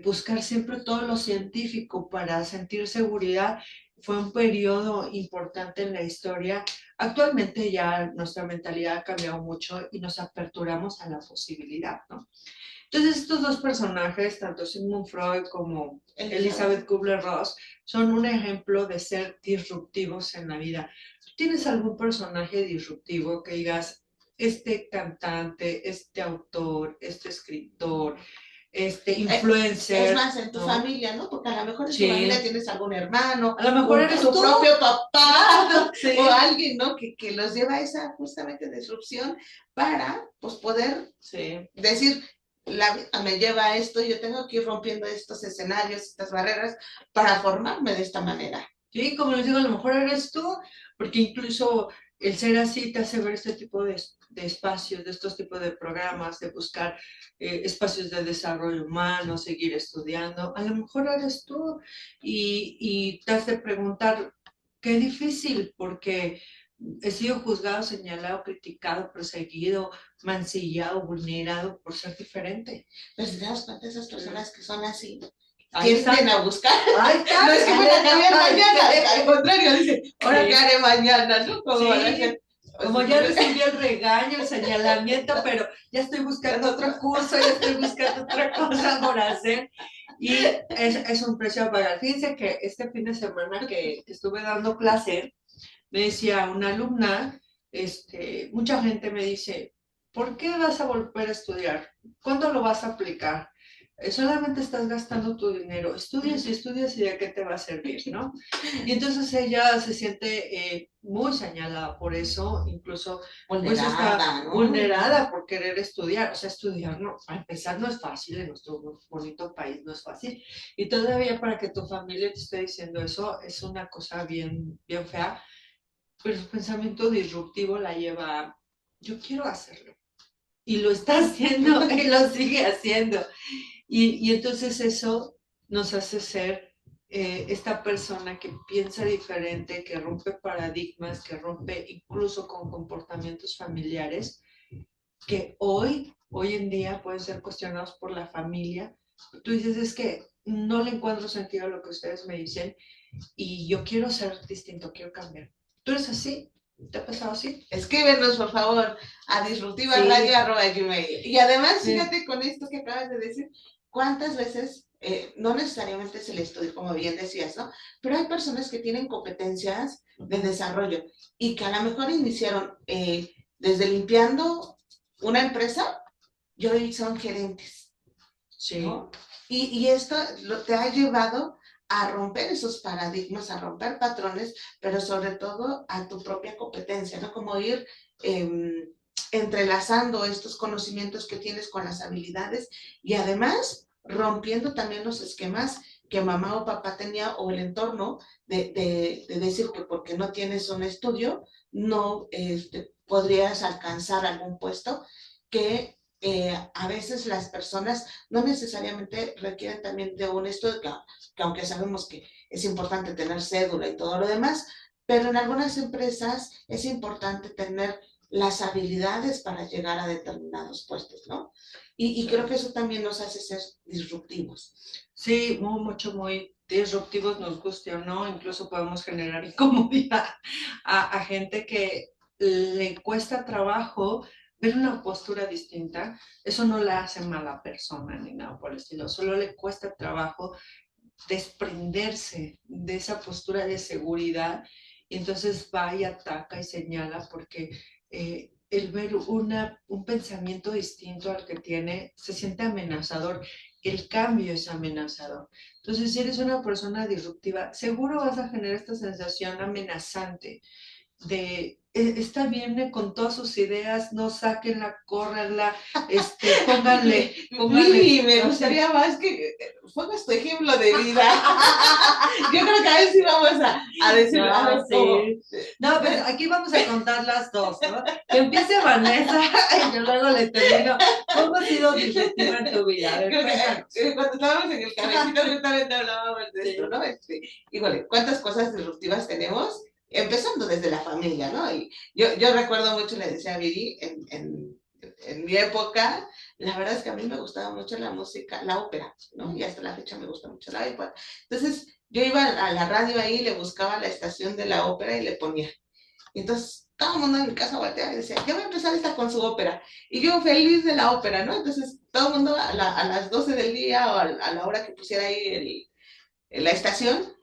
buscar siempre todo lo científico para sentir seguridad fue un periodo importante en la historia. Actualmente ya nuestra mentalidad ha cambiado mucho y nos aperturamos a la posibilidad, ¿no? Entonces estos dos personajes, tanto Sigmund Freud como Elizabeth Kubler-Ross, son un ejemplo de ser disruptivos en la vida. ¿Tú tienes algún personaje disruptivo que digas, este cantante, este autor, este escritor, influencer? Es más, en tu familia, ¿no? Porque a lo mejor en tu familia tienes algún hermano, a lo mejor eres tu propio papá, sí. o alguien, ¿no? Que los lleva a esa justamente disrupción para, pues, poder decir, la vida me lleva a esto, yo tengo que ir rompiendo estos escenarios, estas barreras, para formarme de esta manera. Sí, como les digo, a lo mejor eres tú, porque incluso el ser así te hace ver este tipo de espacios, de estos tipos de programas, de buscar espacios de desarrollo humano, seguir estudiando. A lo mejor eres tú y te has de preguntar, qué difícil, porque he sido juzgado, señalado, criticado, perseguido, mancillado, vulnerado por ser diferente. Pero si te das cuenta, esas personas que son así, ahí tienden a buscar. Ahí está. No es que van a cambiar mañana, al contrario, dice, ahora qué haré mañana, ¿no? Como, como ya recibí el regaño, el señalamiento, pero ya estoy buscando otro curso, ya estoy buscando otra cosa por hacer. Y es un precio a pagar. Fíjense que este fin de semana que estuve dando clase, me decía una alumna, mucha gente me dice, ¿por qué vas a volver a estudiar? ¿Cuándo lo vas a aplicar? Solamente estás gastando tu dinero, estudias y estudias y de qué te va a servir, ¿no? Y entonces ella se siente muy señalada por eso, incluso vulnerada, pues está ¿no? Vulnerada por querer estudiar. O sea, estudiar, no, para empezar no es fácil, en nuestro bonito país no es fácil, y todavía para que tu familia te esté diciendo eso es una cosa bien, bien fea, pero su pensamiento disruptivo la lleva a, yo quiero hacerlo, y lo está haciendo y lo sigue haciendo. Y entonces eso nos hace ser esta persona que piensa diferente, que rompe paradigmas, que rompe incluso con comportamientos familiares, que hoy en día pueden ser cuestionados por la familia. Tú dices, es que no le encuentro sentido a lo que ustedes me dicen y yo quiero ser distinto, quiero cambiar. ¿Tú eres así? ¿Te ha pasado así? Escríbenos, por favor, a disruptivaradio@gmail. Y además, fíjate con esto que acabas de decir, ¿cuántas veces, no necesariamente es el estudio, como bien decías, ¿no? Pero hay personas que tienen competencias de desarrollo y que a lo mejor iniciaron desde limpiando una empresa y hoy son gerentes, Sí. ¿no? Y esto te ha llevado a romper esos paradigmas, a romper patrones, pero sobre todo a tu propia competencia, ¿no? Como ir entrelazando estos conocimientos que tienes con las habilidades y además rompiendo también los esquemas que mamá o papá tenía o el entorno de decir que porque no tienes un estudio no podrías alcanzar algún puesto que a veces las personas no necesariamente requieren también de un estudio, que aunque sabemos que es importante tener cédula y todo lo demás, pero en algunas empresas es importante tener las habilidades para llegar a determinados puestos, ¿no? Y creo que eso también nos hace ser disruptivos. Sí, muy disruptivos, nos guste o no, incluso podemos generar incomodidad a gente que le cuesta trabajo ver una postura distinta. Eso no la hace mala persona ni nada por el estilo, solo le cuesta trabajo desprenderse de esa postura de seguridad y entonces va y ataca y señala porque el ver un pensamiento distinto al que tiene se siente amenazador. El cambio es amenazador. Entonces, si eres una persona disruptiva, seguro vas a generar esta sensación amenazante de está bien con todas sus ideas, no sáquenla, córranla, pónganle. Sí, me gustaría más que pongas tu ejemplo de vida. Yo creo que a ver si vamos a decir, no, a ver, sí. No, pues aquí vamos a contar las dos, ¿no? Que empiece Vanessa y yo luego le termino. ¿Cómo ha sido disruptiva en tu vida? A ver, creo que cuando estábamos en el cabecito justamente hablábamos de esto, ¿no? Híjole, ¿cuántas cosas disruptivas tenemos? Empezando desde la familia, ¿no? Y yo recuerdo mucho, le decía a Viri, en mi época, la verdad es que a mí me gustaba mucho la música, la ópera, ¿no? Y hasta la fecha me gusta mucho la ópera. Entonces, yo iba a la radio ahí, le buscaba la estación de la ópera y le ponía. Y entonces, todo el mundo en mi casa volteaba y decía, ya voy a empezar esta con su ópera. Y yo feliz de la ópera, ¿no? Entonces, todo el mundo a las 12 del día o a la hora que pusiera ahí la estación,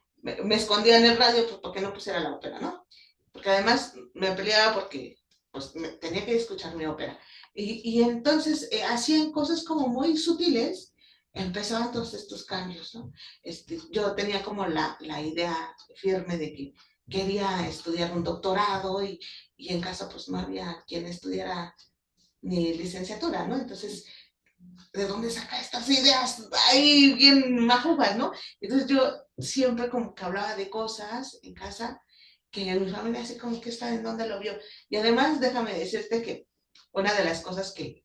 me escondía en el radio pues, porque no pusiera la ópera, ¿no? Porque además me peleaba porque pues tenía que escuchar mi ópera. Y entonces hacían cosas como muy sutiles, empezaban todos estos cambios, ¿no? Yo tenía como la idea firme de que quería estudiar un doctorado y en casa pues no había quien estudiara ni licenciatura, ¿no? Entonces, ¿de dónde saca estas ideas ahí bien majugas, no? Entonces yo siempre como que hablaba de cosas en casa que mi familia así como que está en dónde lo vio. Y además déjame decirte que una de las cosas que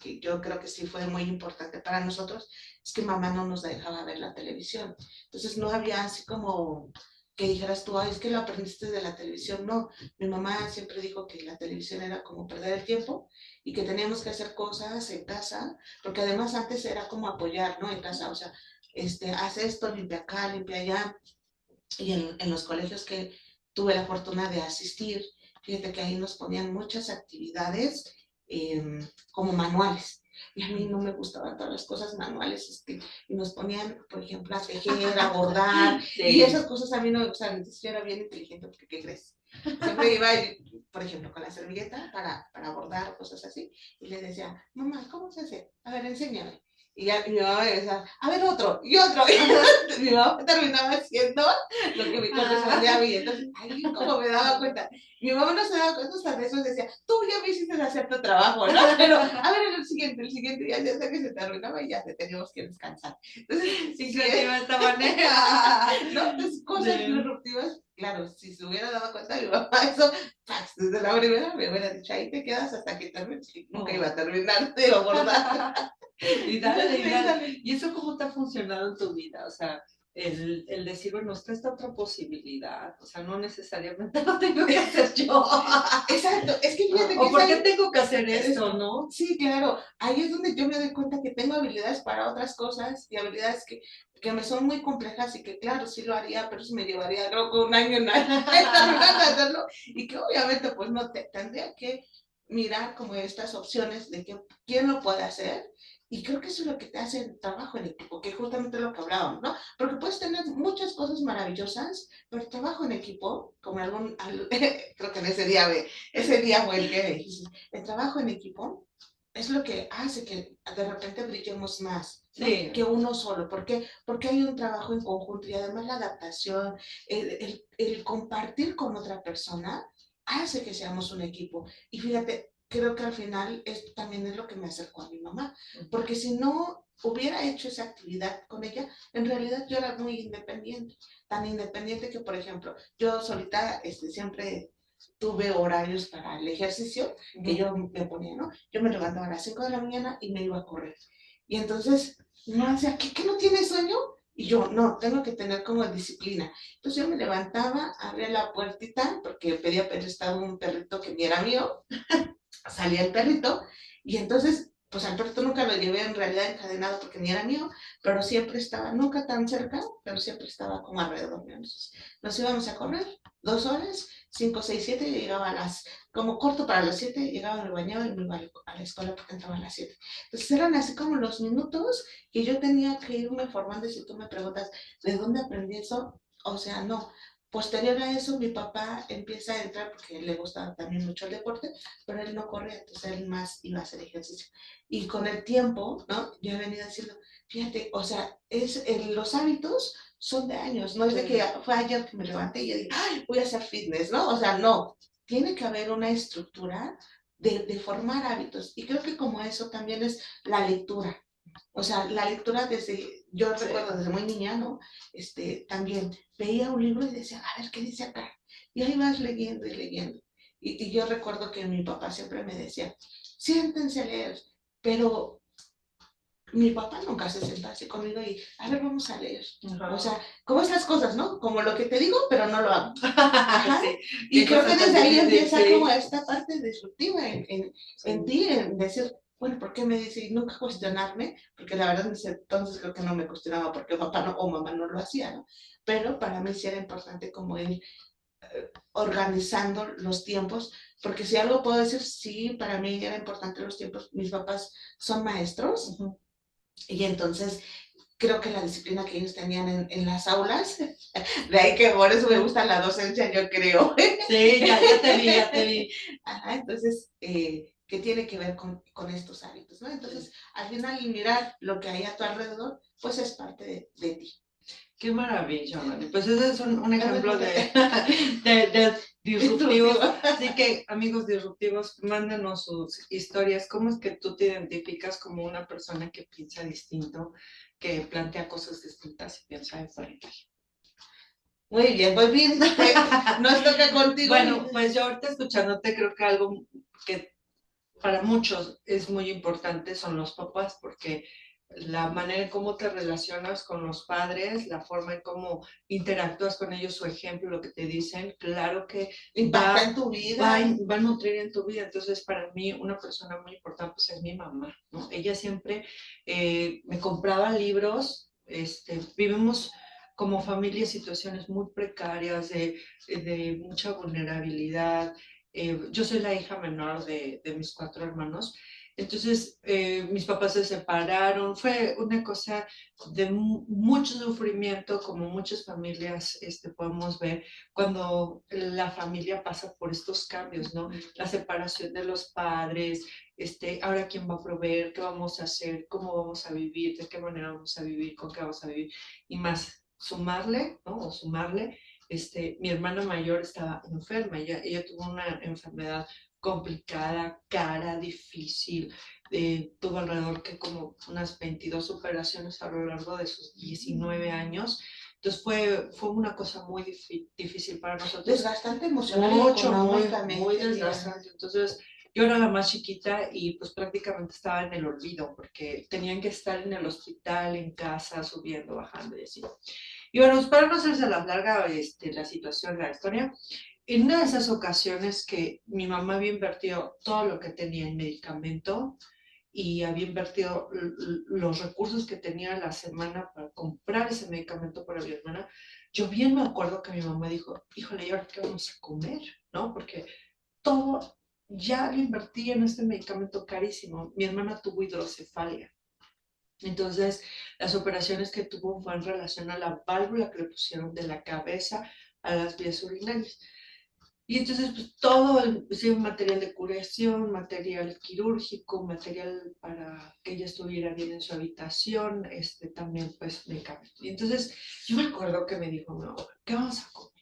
yo creo que sí fue muy importante para nosotros es que mamá no nos dejaba ver la televisión. Entonces no había así como que dijeras tú, ay, es que lo aprendiste de la televisión. No, mi mamá siempre dijo que la televisión era como perder el tiempo y que teníamos que hacer cosas en casa, porque además antes era como apoyar, ¿no? En casa, o sea, hace esto, limpia acá, limpia allá, y en los colegios que tuve la fortuna de asistir, fíjate que ahí nos ponían muchas actividades como manuales. Y a mí no me gustaban todas las cosas manuales, y nos ponían, por ejemplo, a tejer, a bordar, sí. Y esas cosas a mí no me gustaban. Entonces yo era bien inteligente, porque ¿qué crees? Siempre iba, por ejemplo, con la servilleta para bordar o cosas así, y le decía, mamá, ¿cómo se hace? A ver, enséñame. Y ya mi mamá me decía, a ver, otro, y otro. Y mi mamá terminaba haciendo lo que me correspondía a mí. Entonces, ahí como me daba cuenta. Mi mamá no se daba cuenta hasta de eso, decía, tú ya me hiciste hacer tu trabajo, ¿no? Pero, a ver, el siguiente, ya hasta que se terminaba y ya te teníamos que descansar. Entonces, sí, creativa de esta manera. ¿No? Entonces, cosas disruptivas, claro, si se hubiera dado cuenta mi mamá, eso, desde la primera me hubiera dicho, ahí te quedas hasta que termines, y nunca iba a terminar de abordar. Y dale, y dale. ¿Y eso cómo te ha funcionado en tu vida? O sea, el decir, bueno, esta otra posibilidad, o sea, no necesariamente lo tengo que hacer yo. Exacto, es que fíjate que... ¿O por qué tengo que hacer esto, no? Sí, claro, ahí es donde yo me doy cuenta que tengo habilidades para otras cosas y habilidades que me son muy complejas y que claro, sí lo haría, pero eso me llevaría creo que un año en hacerlo y que obviamente pues no tendría que mirar como estas opciones de que quién lo puede hacer. Y creo que eso es lo que te hace el trabajo en equipo, que es justamente lo que hablábamos, ¿no? Porque puedes tener muchas cosas maravillosas, pero el trabajo en equipo, como creo que en ese día fue el que dijiste, el trabajo en equipo es lo que hace que de repente brillemos más, ¿no? Sí. Que uno solo. ¿Por qué? Porque hay un trabajo en conjunto y además la adaptación, el compartir con otra persona hace que seamos un equipo. Y fíjate, creo que al final esto también es lo que me acercó a mi mamá, porque si no hubiera hecho esa actividad con ella, en realidad yo era muy independiente, tan independiente que, por ejemplo, yo solita siempre tuve horarios para el ejercicio que yo me ponía, ¿no? Yo me levantaba a las 5 de la mañana y me iba a correr. Y entonces, no decía, ¿qué no tienes sueño? Y yo, no, tengo que tener como disciplina. Entonces yo me levantaba, abría la puertita, porque pedía prestado un perrito que ni era mío, salía el perrito, y entonces, pues al perrito nunca lo llevé en realidad encadenado porque ni era mío, pero siempre estaba, nunca tan cerca, pero siempre estaba como alrededor mío. Entonces, nos íbamos a correr 2 horas, 5, 6, 7, y llegaba como corto para las 7, llegaba, me bañaba y me iba a la escuela porque entraba a las 7. Entonces eran así como los minutos que yo tenía que irme formando, y si tú me preguntas, ¿de dónde aprendí eso? O sea, no. Posterior a eso, mi papá empieza a entrar porque le gustaba también mucho el deporte, pero él no corría, entonces él más iba a hacer ejercicio. Y con el tiempo, ¿no? Yo he venido diciendo, fíjate, o sea, los hábitos son de años, no es de que fue ayer que me levanté y yo dije, ay, voy a hacer fitness, ¿no? O sea, no, tiene que haber una estructura de formar hábitos. Y creo que como eso también es la lectura. O sea, la lectura yo recuerdo desde muy niña, ¿no? También veía un libro y decía, a ver, ¿qué dice acá? Y ahí vas leyendo y leyendo. Y yo recuerdo que mi papá siempre me decía, siéntense a leer, pero mi papá nunca se sentó así conmigo y, a ver, vamos a leer. O sea, como estas cosas, ¿no? Como lo que te digo, pero no lo hago. Ajá. Sí. Y creo que desde ahí empieza como esta parte disruptiva en ti, en decir, bueno, ¿por qué me dice? Y nunca cuestionarme, porque la verdad en ese entonces creo que no me cuestionaba porque papá no, o mamá no lo hacía, ¿no? Pero para mí sí era importante como ir organizando los tiempos, porque si algo puedo decir, sí, para mí era importante los tiempos. Mis papás son maestros, y entonces creo que la disciplina que ellos tenían en las aulas, de ahí que por eso me gusta la docencia, yo creo. Sí, ya te vi. Ajá, entonces, ¿qué tiene que ver con estos hábitos, ¿no? Entonces, al final, mirar lo que hay a tu alrededor, pues es parte de ti. Qué maravilla, Vane. Pues ese es un ejemplo de disruptivos. Así que, amigos disruptivos, mándenos sus historias. ¿Cómo es que tú te identificas como una persona que piensa distinto, que plantea cosas distintas y piensa diferente? Muy bien, pues bien, nos toca contigo. Bueno, pues yo ahorita escuchándote creo que algo que para muchos es muy importante son los papás, porque la manera en cómo te relacionas con los padres, la forma en cómo interactúas con ellos, su ejemplo, lo que te dicen, claro que impacta en tu vida. Va a nutrir en tu vida. Entonces, para mí, una persona muy importante pues, es mi mamá, ¿no? Ella siempre me compraba libros, vivimos como familia situaciones muy precarias, de mucha vulnerabilidad. Yo soy la hija menor de mis 4 hermanos, entonces mis papás se separaron, fue una cosa de mucho sufrimiento, como muchas familias podemos ver cuando la familia pasa por estos cambios, ¿no? La separación de los padres, ahora quién va a proveer, qué vamos a hacer, cómo vamos a vivir, de qué manera vamos a vivir, con qué vamos a vivir, y más sumarle, ¿no? O sumarle mi hermana mayor estaba enferma, ella tuvo una enfermedad complicada, cara, difícil, tuvo alrededor que como unas 22 operaciones a lo largo de sus 19 años. Entonces fue una cosa muy difícil para nosotros. Desgastante emocional. Mucho, muy desgastante. Entonces yo era la más chiquita y pues prácticamente estaba en el olvido porque tenían que estar en el hospital, en casa, subiendo, bajando y así. Y bueno, para no hacerse la larga la situación, la historia, en una de esas ocasiones que mi mamá había invertido todo lo que tenía en medicamento y había invertido los recursos que tenía a la semana para comprar ese medicamento para mi hermana, yo bien me acuerdo que mi mamá dijo, híjole, ¿y ahora qué vamos a comer? ¿No? Porque todo ya lo invertí en este medicamento carísimo. Mi hermana tuvo hidrocefalia. Entonces, las operaciones que tuvo fue en relación a la válvula que le pusieron de la cabeza a las vías urinarias. Y entonces, pues todo el sí, material de curación, material quirúrgico, material para que ella estuviera bien en su habitación, también, pues, medicamentos. Y entonces, yo me acuerdo que me dijo, no, ¿qué vamos a comer?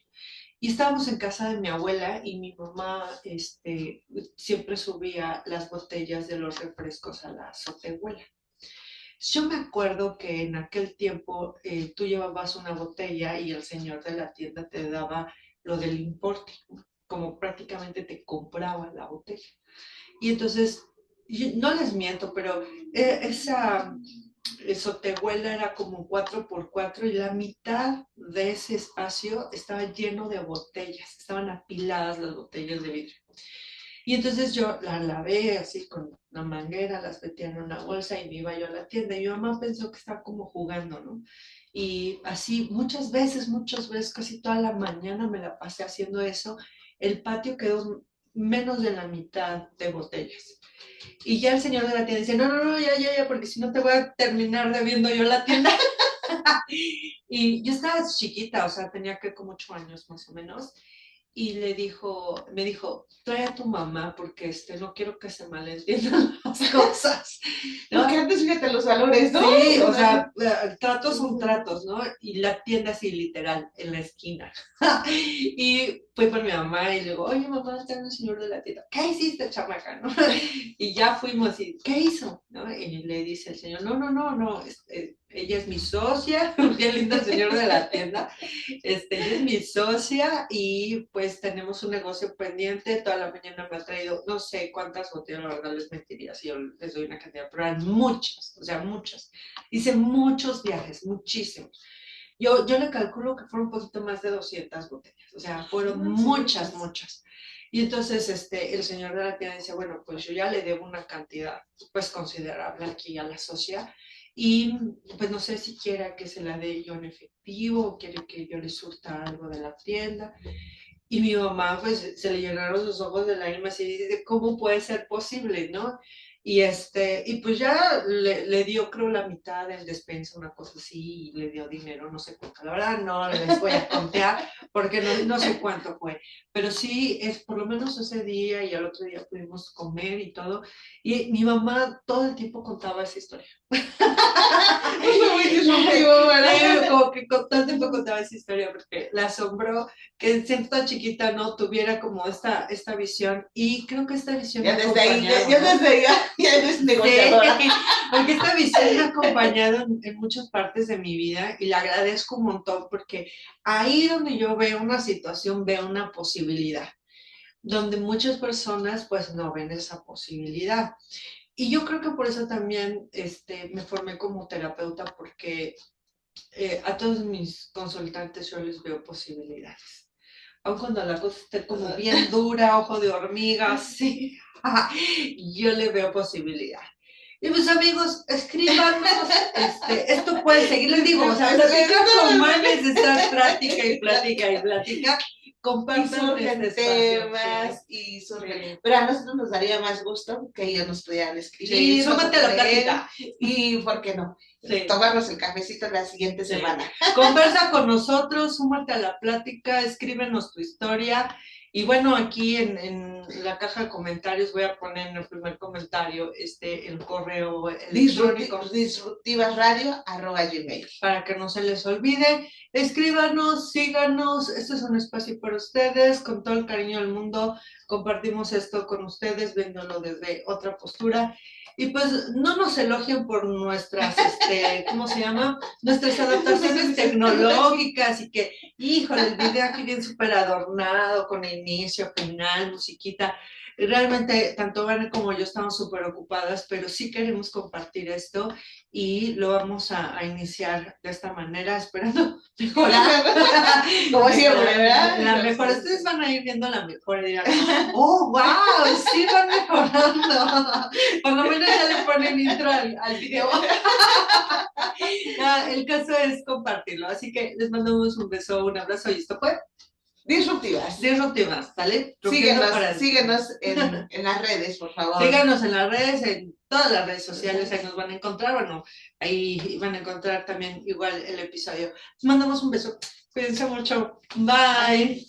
Y estábamos en casa de mi abuela y mi mamá, siempre subía las botellas de los refrescos a la azotehuela. Yo me acuerdo que en aquel tiempo tú llevabas una botella y el señor de la tienda te daba lo del importe, como prácticamente te compraba la botella. Y entonces, no les miento, pero esa sotehuela era como 4x4 y la mitad de ese espacio estaba lleno de botellas, estaban apiladas las botellas de vidrio. Y entonces yo la lavé así con la manguera, las metía en una bolsa y me iba yo a la tienda. Y mi mamá pensó que estaba como jugando, ¿no? Y así muchas veces, casi toda la mañana me la pasé haciendo eso. El patio quedó menos de la mitad de botellas. Y ya el señor de la tienda dice, no, no, no, ya, porque si no te voy a terminar debiendo yo la tienda. Y yo estaba chiquita, o sea, tenía que como 8 años más o menos y me dijo, trae a tu mamá porque no quiero que se malentiendan las cosas, ¿no? Porque antes fíjate los valores, ¿no? Sí, o sea, tratos son tratos, ¿no? Y la tienda así literal, en la esquina. Y fui por mi mamá y le digo, oye mamá, está el señor de la tienda, ¿qué hiciste, chamaca? ¿No? Y ya fuimos y, ¿qué hizo? ¿No? Y le dice el señor, no, no, no, no, ella es mi socia, bien lindo el señor de la tienda, ella es mi socia y pues tenemos un negocio pendiente. Toda la mañana me ha traído, no sé cuántas botellas, la verdad les mentiría si yo les doy una cantidad, pero eran muchas, o sea, muchas. Hice muchos viajes, muchísimos. Yo le calculo que fueron un poquito más de 200 botellas, o sea, fueron muchas, muchas. Y entonces el señor de la tienda dice, bueno, pues yo ya le debo una cantidad pues considerable aquí a la socia y pues no sé si quiera que se la dé yo en efectivo o quiere que yo le surta algo de la tienda. Y mi mamá, pues, se le llenaron los ojos de lágrimas y dice, ¿cómo puede ser posible, no? Y pues ya le dio, creo, la mitad del despensa, una cosa así, y le dio dinero, no sé cuánto. La verdad, no les voy a contar, porque no sé cuánto fue. Pero sí, por lo menos ese día y al otro día pudimos comer y todo. Y mi mamá todo el tiempo contaba esa historia. Fue muy disruptivo, ¿verdad? Como que todo el tiempo contaba esa historia, porque la asombró que siendo tan chiquita no tuviera como esta visión y creo que esta visión Ya me ha desde ahí, acompañado, ya ¿no? desde ahí, ya eres negociadora. Sí, porque esta visión me ha acompañado en muchas partes de mi vida y le agradezco un montón porque ahí donde yo veo una situación, veo una posibilidad, donde muchas personas pues no ven esa posibilidad. Y yo creo que por eso también me formé como terapeuta porque a todos mis consultantes yo les veo posibilidades. Aun cuando la cosa esté como bien dura, ojo de hormiga, sí, yo le veo posibilidad. Y mis amigos, escríbanos, esto puede seguir, les digo, o sea, platicar con manes, estar plática y plática y plática, Y compartan surgen este espacio. temas y surgen. Sí. Pero a nosotros nos daría más gusto que ellos nos pudieran Sí, escribir, súmate a la plática. y, ¿por qué no? Sí. Tomarnos el cafecito la siguiente semana. Conversa con nosotros, súmate a la plática, escríbenos tu historia. Y bueno, aquí en la caja de comentarios voy a poner en el primer comentario el correo electrónico. Disruptivasradio@gmail. Para que no se les olvide, escríbanos, síganos, este es un espacio para ustedes, con todo el cariño del mundo, compartimos esto con ustedes, viéndolo desde otra postura. Y pues no nos elogien por nuestras, ¿cómo se llama? Nuestras adaptaciones tecnológicas y que, híjole, el video aquí bien súper adornado, con inicio, final, musiquita. Realmente, tanto Vane como yo estamos súper ocupadas, pero sí queremos compartir esto y lo vamos a iniciar de esta manera, esperando mejorar. Como siempre, ¿verdad? La mejor, ustedes van a ir viendo la mejor y dirán, oh, wow, sí van mejorando. Por lo menos ya le ponen intro al video. El caso es compartirlo, así que les mandamos un beso, un abrazo y esto fue Disruptivas. Disruptivas, ¿sale? Síguenos en las redes, por favor. Síganos en las redes, en todas las redes sociales, ahí nos van a encontrar. Bueno, ahí van a encontrar también igual el episodio. Les mandamos un beso. Cuídense mucho. Bye.